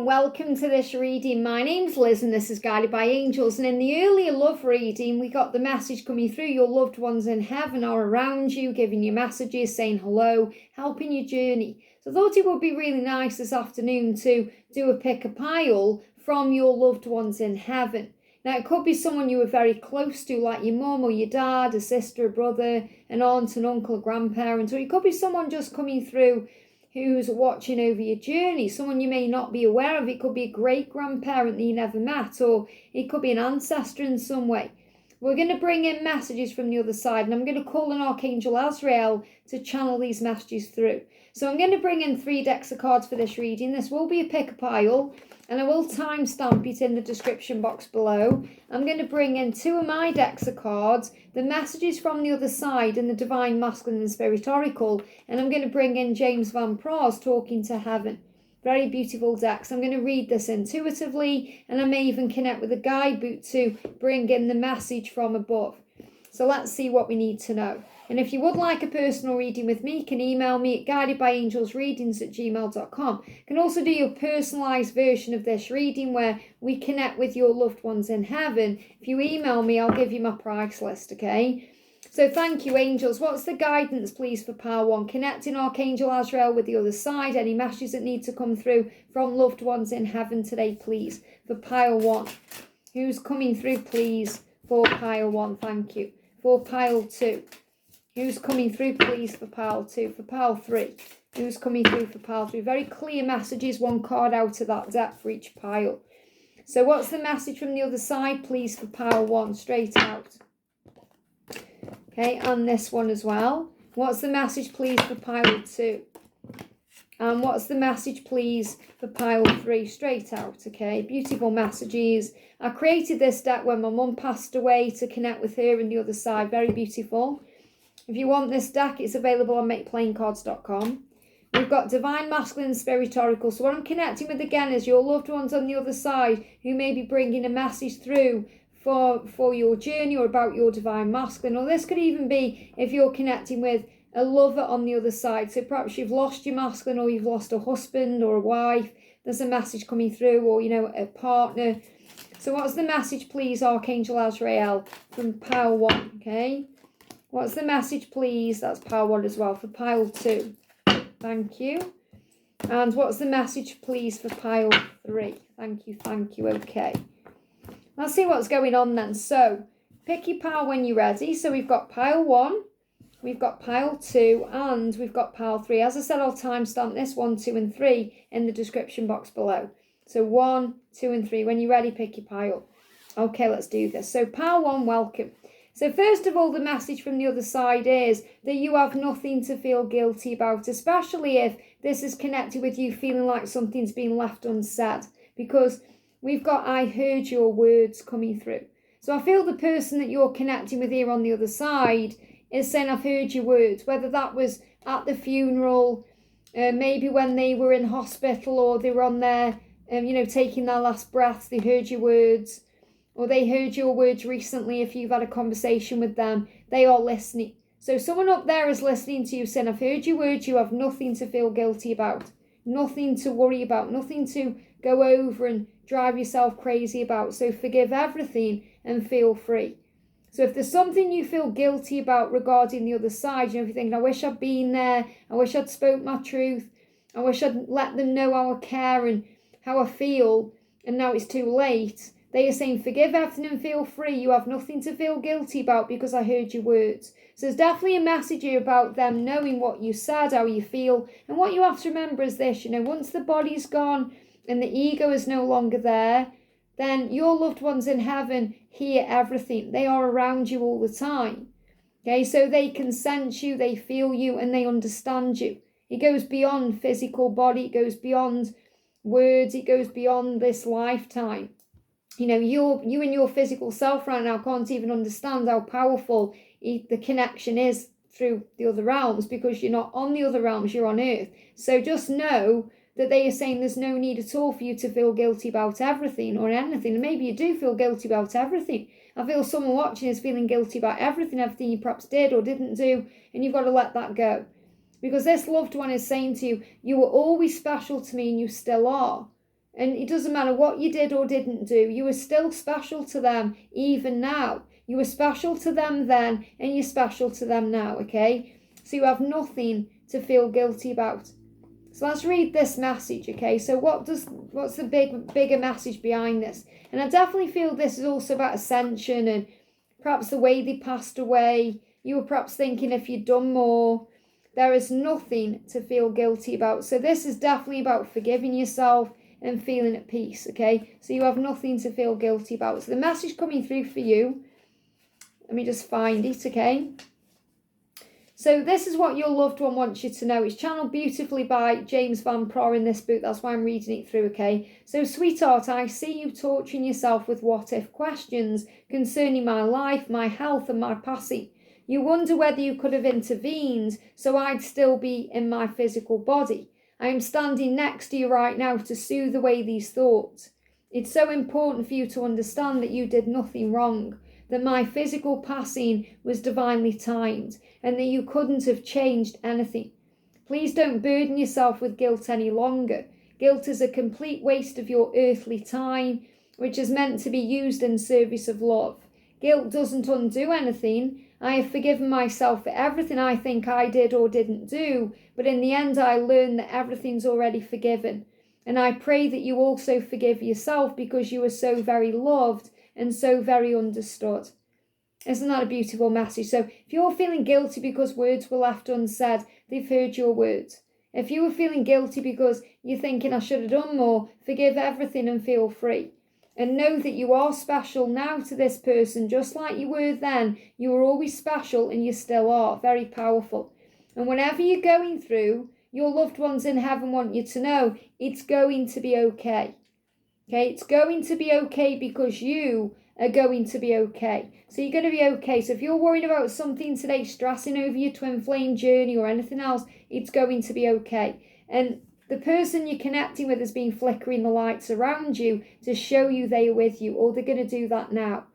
and welcome to this reading. My name's Liz and this is Guided by Angels. And in the earlier love reading, we got the message coming through. Your loved ones in heaven are around you, giving you messages, saying hello, helping your journey. So I thought it would be really nice this afternoon to do a pick a pile from your loved ones in heaven. Now, it could be someone you were very close to, like your mum or your dad, a sister, a brother, an aunt, an uncle, a grandparent, or it could be someone just coming through who's watching over your journey, someone you may not be aware of. It could be a great-grandparent that you never met, or it could be an ancestor in some way. We're going to bring in messages from the other side, and I'm going to call on Archangel Azrael to channel these messages through. So I'm going to bring in 3 decks of cards for this reading. This will be a pick-a-pile, and I will timestamp it in the description box below. I'm going to bring in 2 of my decks of cards, the messages from the other side, and the Divine Masculine and Spirit Oracle, and I'm going to bring in James Van Praagh's Talking to Heaven. Very beautiful decks. I'm going to read this intuitively, and I may even connect with a guide book to bring in the message from above. So let's see what we need to know. And if you would like a personal reading with me, you can email me at guidedbyangelsreadings@gmail.com. You can also do your personalised version of this reading where we connect with your loved ones in heaven. If you email me, I'll give you my price list, okay? So thank you, angels. What's the guidance, please, for pile 1? Connecting Archangel Azrael with the other side. Any messages that need to come through from loved ones in heaven today, please, for pile 1. Who's coming through, please, for pile 1? Thank you. For pile 2. Who's coming through, please, for pile 2? For pile 3. Who's coming through for pile 3? Very clear messages, 1 card out of that deck for each pile. So what's the message from the other side, please, for pile 1? Straight out. Okay, and this one as well. What's the message, please, for pile 2? And what's the message, please, for pile 3? Straight out, okay? Beautiful messages. I created this deck when my mum passed away to connect with her and the other side. Very beautiful. If you want this deck, it's available on makeplaincards.com. We've got Divine Masculine and Spirit Oracle. So what I'm connecting with again is your loved ones on the other side who may be bringing a message through for your journey or about your Divine Masculine. Or this could even be if you're connecting with a lover on the other side. So perhaps you've lost your masculine, or you've lost a husband or a wife. There's a message coming through, or, you know, a partner. So what's the message, please, Archangel Azrael, from pile 1, okay? What's the message, please? That's pile 1 as well, for pile 2. Thank you. And what's the message, please, for pile 3? Thank you, okay. Let's see what's going on then. So, pick your pile when you're ready. So we've got pile 1, we've got pile 2, and we've got pile 3. As I said, I'll timestamp this 1, 2, and 3 in the description box below. So 1, 2, and 3. When you're ready, pick your pile. Okay, let's do this. So pile 1, welcome. So first of all, the message from the other side is that you have nothing to feel guilty about, especially if this is connected with you feeling like something's been left unsaid, because we've got I heard your words coming through. So I feel the person that you're connecting with here on the other side is saying, I've heard your words, whether that was at the funeral, maybe when they were in hospital, or they were on their, taking their last breaths, they heard your words. Or they heard your words recently if you've had a conversation with them. They are listening. So someone up there is listening to you saying, I've heard your words, you have nothing to feel guilty about. Nothing to worry about. Nothing to go over and drive yourself crazy about. So forgive everything and feel free. So if there's something you feel guilty about regarding the other side, if you're thinking, I wish I'd been there. I wish I'd spoke my truth. I wish I'd let them know how I care and how I feel. And now it's too late. They are saying, forgive everything and feel free. You have nothing to feel guilty about because I heard your words. So there's definitely a message here about them knowing what you said, how you feel. And what you have to remember is this, once the body's gone and the ego is no longer there, then your loved ones in heaven hear everything. They are around you all the time. Okay, so they can sense you, they feel you, and they understand you. It goes beyond physical body. It goes beyond words. It goes beyond this lifetime. You and your physical self right now can't even understand how powerful the connection is through the other realms, because you're not on the other realms, you're on earth. So just know that they are saying there's no need at all for you to feel guilty about everything or anything. And maybe you do feel guilty about everything. I feel someone watching is feeling guilty about everything you perhaps did or didn't do, and you've got to let that go. Because this loved one is saying to you, you were always special to me and you still are. And it doesn't matter what you did or didn't do. You were still special to them even now. You were special to them then, and you're special to them now, okay? So you have nothing to feel guilty about. So let's read this message, okay? So what's the bigger message behind this? And I definitely feel this is also about ascension and perhaps the way they passed away. You were perhaps thinking if you'd done more. There is nothing to feel guilty about. So this is definitely about forgiving yourself and feeling at peace, okay? So you have nothing to feel guilty about. So the message coming through for you, let me just find it, okay? So this is what your loved one wants you to know. It's channeled beautifully by James Van Praagh in this book. That's why I'm reading it through, okay? So, sweetheart, I see you torturing yourself with what-if questions concerning my life, my health, and my passing. You wonder whether you could have intervened so I'd still be in my physical body. I am standing next to you right now to soothe away these thoughts. It's so important for you to understand that you did nothing wrong, that my physical passing was divinely timed, and that you couldn't have changed anything. Please don't burden yourself with guilt any longer. Guilt is a complete waste of your earthly time, which is meant to be used in service of love. Guilt doesn't undo anything. I have forgiven myself for everything I think I did or didn't do, but in the end I learned that everything's already forgiven. And I pray that you also forgive yourself because you are so very loved and so very understood. Isn't that a beautiful message? So if you're feeling guilty because words were left unsaid, they've heard your words. If you were feeling guilty because you're thinking I should have done more, forgive everything and feel free. And know that you are special now to this person, just like you were then. You were always special and you still are. Very powerful. And whenever you're going through, your loved ones in heaven want you to know it's going to be okay. Okay, it's going to be okay because you are going to be okay. So you're going to be okay. So if you're worried about something today, stressing over your twin flame journey or anything else, it's going to be okay. And the person you're connecting with has been flickering the lights around you to show you they are with you, or they're going to do that now.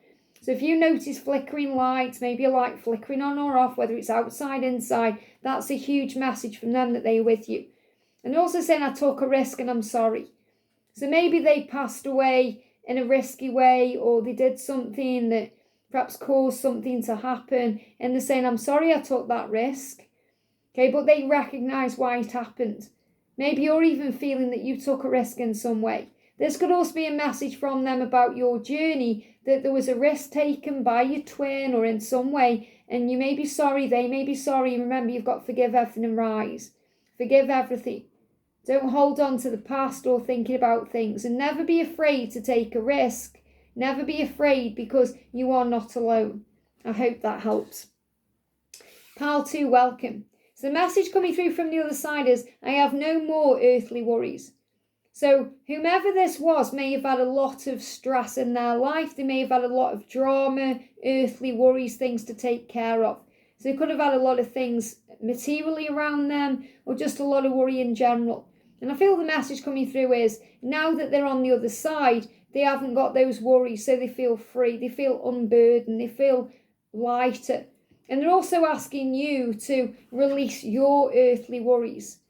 So if you notice flickering lights, maybe a light flickering on or off, whether it's outside, inside, that's a huge message from them that they are with you. And also saying, I took a risk and I'm sorry. So maybe they passed away in a risky way, or they did something that perhaps caused something to happen, and they're saying, I'm sorry I took that risk. Okay, but they recognise why it happened. Maybe you're even feeling that you took a risk in some way. This could also be a message from them about your journey, that there was a risk taken by your twin or in some way, and you may be sorry, they may be sorry. Remember, you've got to forgive everything and rise. Forgive everything. Don't hold on to the past or thinking about things, and never be afraid to take a risk. Never be afraid, because you are not alone. I hope that helps. Pile 2, welcome. So the message coming through from the other side is, I have no more earthly worries. So whomever this was may have had a lot of stress in their life. They may have had a lot of drama, earthly worries, things to take care of. So they could have had a lot of things materially around them, or just a lot of worry in general. And I feel the message coming through is, now that they're on the other side, they haven't got those worries, so they feel free, they feel unburdened, they feel lighter. And they're also asking you to release your earthly worries,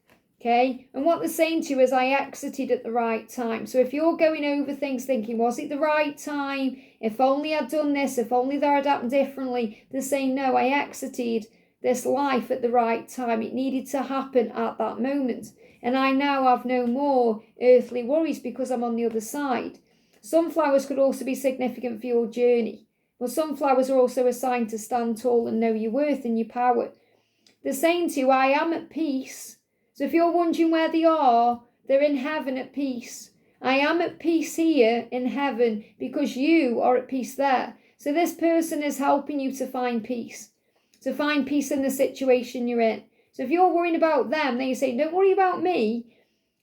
okay? And what they're saying to you is, I exited at the right time. So if you're going over things thinking, was it the right time? If only I'd done this, if only that had happened differently. They're saying, no, I exited this life at the right time. It needed to happen at that moment. And I now have no more earthly worries because I'm on the other side. Sunflowers could also be significant for your journey. Well, sunflowers are also assigned to stand tall and know your worth and your power. They're saying to you, I am at peace. So if you're wondering where they are, they're in heaven at peace. I am at peace here in heaven because you are at peace there. So this person is helping you to find peace in the situation you're in. So if you're worrying about them, then you say, don't worry about me.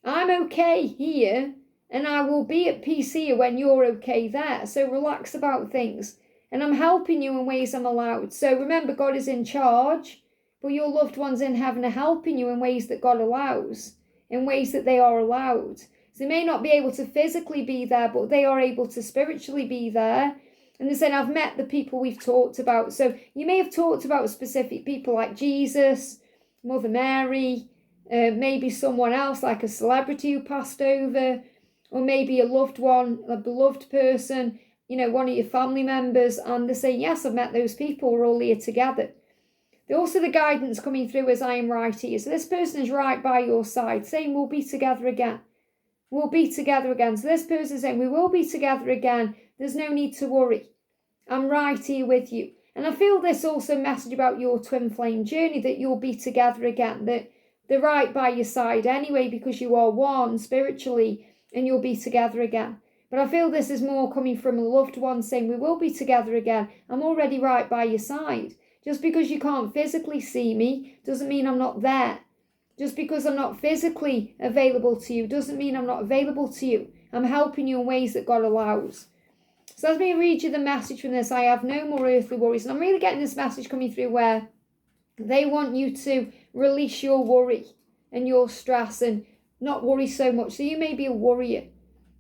I'm okay here, and I will be at peace here when you're okay there. So relax about things. And I'm helping you in ways I'm allowed. So remember, God is in charge, but your loved ones in heaven are helping you in ways that God allows, in ways that they are allowed. So they may not be able to physically be there, but they are able to spiritually be there. And they're saying, I've met the people we've talked about. So you may have talked about specific people like Jesus, Mother Mary, maybe someone else like a celebrity who passed over. or maybe a loved one, a beloved person, one of your family members, and they're saying, yes, I've met those people, we're all here together. Also the guidance coming through as I am right here. So this person is right by your side, saying we'll be together again. We'll be together again. So this person is saying we will be together again. There's no need to worry. I'm right here with you. And I feel this also message about your twin flame journey, that you'll be together again, that they're right by your side anyway, because you are one spiritually, and you'll be together again. But I feel this is more coming from a loved one saying we will be together again. I'm already right by your side. Just because you can't physically see me doesn't mean I'm not there. Just because I'm not physically available to you doesn't mean I'm not available to you. I'm helping you in ways that God allows. So let me read you the message from this. I have no more earthly worries. And I'm really getting this message coming through where they want you to release your worry and your stress and not worry so much. So you may be a worrier.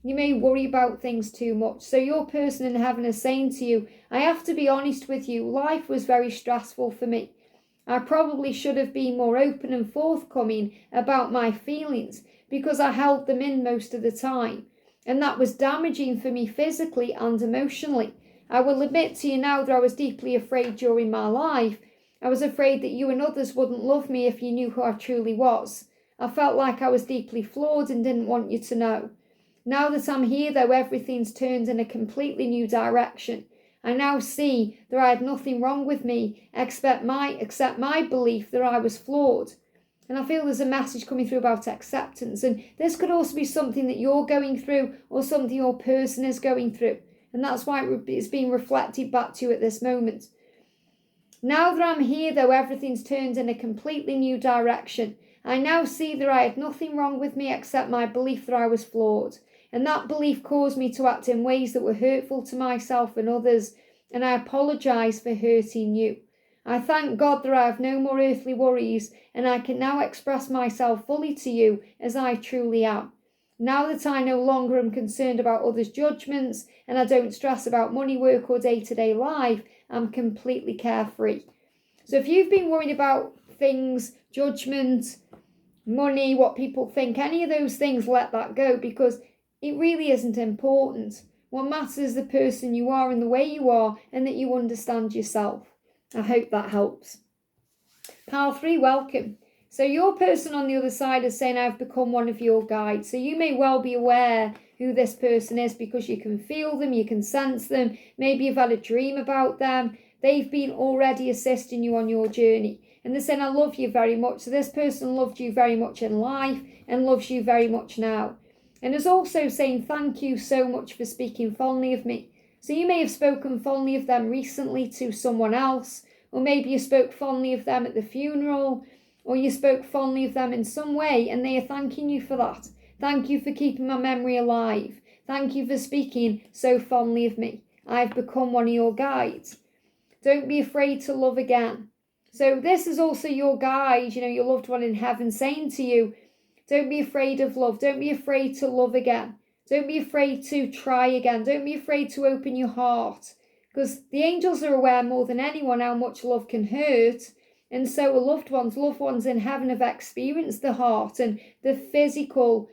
You may worry about things too much. So your person in heaven is saying to you, I have to be honest with you. Life was very stressful for me. I probably should have been more open and forthcoming about my feelings because I held them in most of the time. And that was damaging for me physically and emotionally. I will admit to you now that I was deeply afraid during my life. I was afraid that you and others wouldn't love me if you knew who I truly was. I felt like I was deeply flawed and didn't want you to know. Now that I'm here, though, everything's turned in a completely new direction. I now see that I had nothing wrong with me except my belief that I was flawed. And I feel there's a message coming through about acceptance. And this could also be something that you're going through or something your person is going through. And that's why it's being reflected back to you at this moment. Now that I'm here, though, everything's turned in a completely new direction. I now see that I had nothing wrong with me except my belief that I was flawed. And that belief caused me to act in ways that were hurtful to myself and others. And I apologise for hurting you. I thank God that I have no more earthly worries, and I can now express myself fully to you as I truly am. Now that I no longer am concerned about others' judgments, and I don't stress about money, work, or day-to-day life, I'm completely carefree. So if you've been worried about things, judgment, money, what people think, any of those things, let that go, because it really isn't important. What matters is the person you are and the way you are, and that you understand yourself. I hope that helps. Pile 3, welcome. So your person on the other side is saying, I've become one of your guides. So you may well be aware who this person is because you can feel them, you can sense them. Maybe you've had a dream about them. They've been already assisting you on your journey. And they're saying, I love you very much. So this person loved you very much in life and loves you very much now. And is also saying, thank you so much for speaking fondly of me. So you may have spoken fondly of them recently to someone else, or maybe you spoke fondly of them at the funeral, or you spoke fondly of them in some way, and they are thanking you for that. Thank you for keeping my memory alive. Thank you for speaking so fondly of me. I've become one of your guides. Don't be afraid to love again. So this is also your guide, your loved one in heaven saying to you, don't be afraid of love. Don't be afraid to love again. Don't be afraid to try again. Don't be afraid to open your heart. Because the angels are aware more than anyone how much love can hurt. And so are loved ones in heaven have experienced the heart and the physical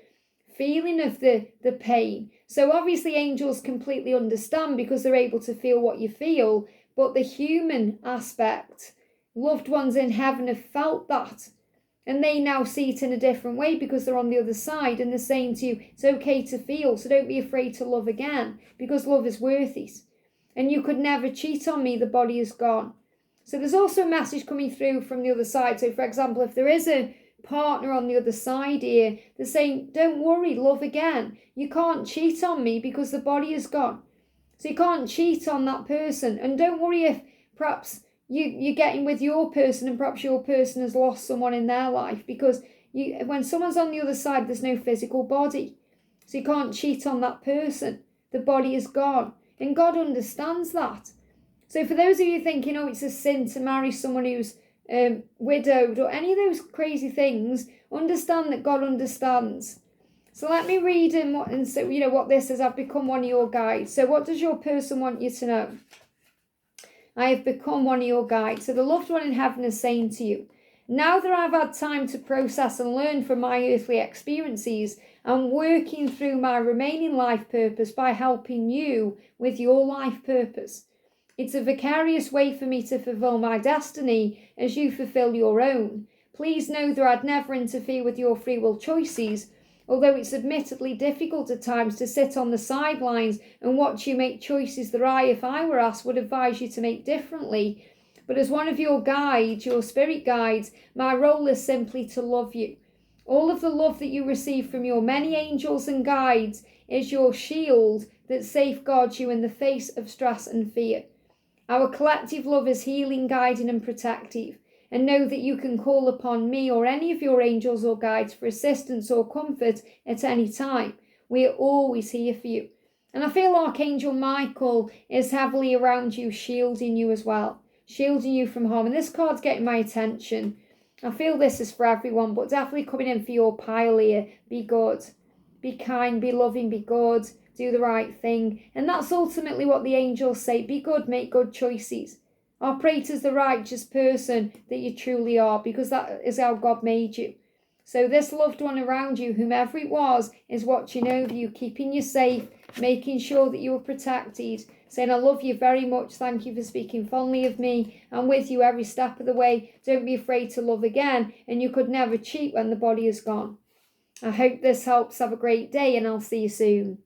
feeling of the pain. So obviously angels completely understand because they're able to feel what you feel. But the human aspect, loved ones in heaven have felt that. And they now see it in a different way because they're on the other side and they're saying to you, it's okay to feel, so don't be afraid to love again because love is worth it. And you could never cheat on me, the body is gone. So there's also a message coming through from the other side. So for example, if there is a partner on the other side here, they're saying, don't worry, love again. You can't cheat on me because the body is gone. So you can't cheat on that person. And don't worry if perhaps you're getting with your person and perhaps your person has lost someone in their life, because when someone's on the other side, there's no physical body. So you can't cheat on that person. The body is gone. And God understands that. So for those of you thinking, it's a sin to marry someone who's widowed or any of those crazy things, understand that God understands. So let me read what this is. I've become one of your guides. So what does your person want you to know? I have become one of your guides. So the loved one in heaven is saying to you, Now that I've had time to process and learn from my earthly experiences, I'm working through my remaining life purpose by helping you with your life purpose. It's a vicarious way for me to fulfill my destiny as you fulfill your own. Please know that I'd never interfere with your free will choices, although it's admittedly difficult at times to sit on the sidelines and watch you make choices that I, if I were asked, would advise you to make differently. But as one of your guides, your spirit guides, my role is simply to love you. All of the love that you receive from your many angels and guides is your shield that safeguards you in the face of stress and fear. Our collective love is healing, guiding and protective. And know that you can call upon me or any of your angels or guides for assistance or comfort at any time. We are always here for you. And I feel Archangel Michael is heavily around you, shielding you as well. Shielding you from harm. And this card's getting my attention. I feel this is for everyone, but definitely coming in for your pile here. Be good. Be kind, be loving, be good. Do the right thing. And that's ultimately what the angels say. Be good, make good choices. Operate as the righteous person that you truly are, because that is how God made you. So this loved one around you, whomever it was, is watching over you, keeping you safe, making sure that you are protected, saying, I love you very much. Thank you for speaking fondly of me. I'm with you every step of the way. Don't be afraid to love again. And you could never cheat when the body is gone. I hope this helps. Have a great day, and I'll see you soon.